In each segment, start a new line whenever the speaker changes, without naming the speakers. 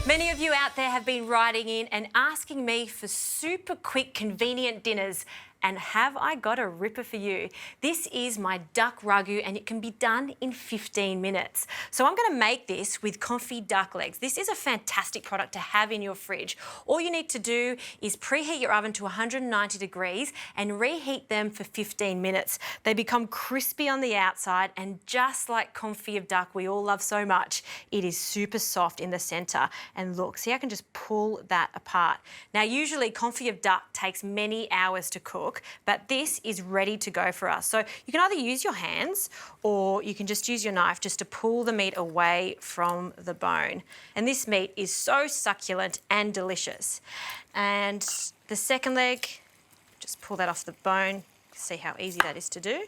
Many of you out there have been writing in and asking me for super quick, convenient dinners. And have I got a ripper for you? This is my duck ragu and it can be done in 15 minutes. So I'm going to make this with Confit duck legs. This is a fantastic product to have in your fridge. All you need to do is preheat your oven to 190 degrees and reheat them for 15 minutes. They become crispy on the outside and just like confit of duck we all love so much, it is super soft in the centre. And look, see I can just pull that apart. Now usually confit of duck takes many hours to cook, but this is ready to go for us. So you can either use your hands or you can just use your knife just to pull the meat away from the bone. And this meat is so succulent and delicious. And the second leg, just pull that off the bone. See how easy that is to do.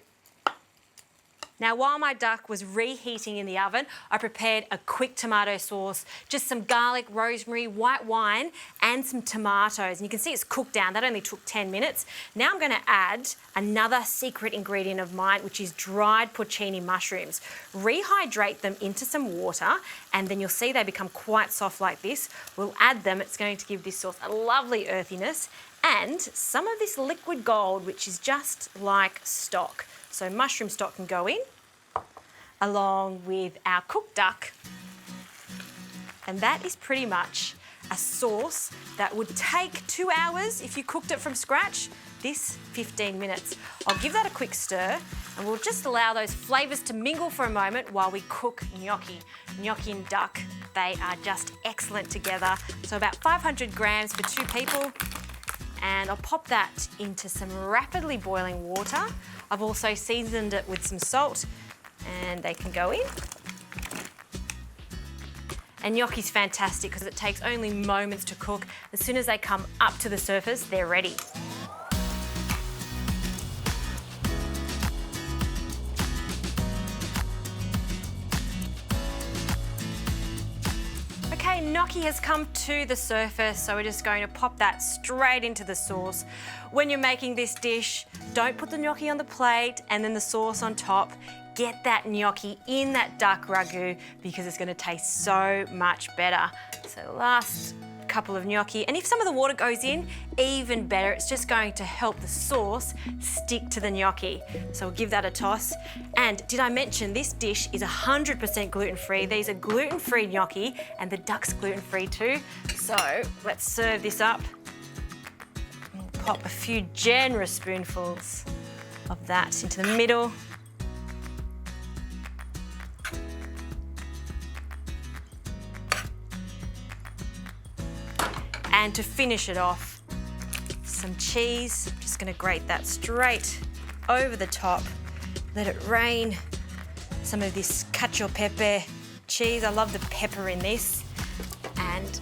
Now, while my duck was reheating in the oven, I prepared a quick tomato sauce, just some garlic, rosemary, white wine, and some tomatoes. And you can see it's cooked down. That only took 10 minutes. Now I'm going to add another secret ingredient of mine, which is dried porcini mushrooms. Rehydrate them into some water, and then you'll see they become quite soft like this. We'll add them. It's going to give this sauce a lovely earthiness, and some of this liquid gold, which is just like stock. So mushroom stock can go in, along with our cooked duck. And that is pretty much a sauce that would take 2 hours if you cooked it from scratch. This, 15 minutes. I'll give that a quick stir and we'll just allow those flavours to mingle for a moment while we cook gnocchi. Gnocchi and duck, they are just excellent together. So about 500 grams for 2 people. And I'll pop that into some rapidly boiling water. I've also seasoned it with some salt and they can go in. And gnocchi's fantastic because it takes only moments to cook. As soon as they come up to the surface, they're ready. Okay, gnocchi has come to the surface, so we're just going to pop that straight into the sauce. When you're making this dish, don't put the gnocchi on the plate and then the sauce on top. Get that gnocchi in that duck ragu because it's going to taste so much better. So last couple of gnocchi, and if some of the water goes in, even better. It's just going to help the sauce stick to the gnocchi. So we'll give that a toss. And did I mention this dish is 100% gluten-free? These are gluten-free gnocchi and the duck's gluten-free too. So let's serve this up. We'll pop a few generous spoonfuls of that into the middle. And to finish it off, some cheese. I'm just going to grate that straight over the top. Let it rain. Some of this cacio pepe cheese. I love the pepper in this. And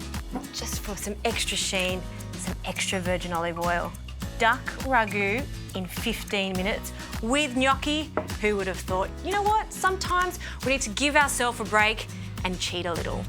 just for some extra sheen, some extra virgin olive oil. Duck ragu in 15 minutes with gnocchi. Who would have thought, you know what, sometimes we need to give ourselves a break and cheat a little.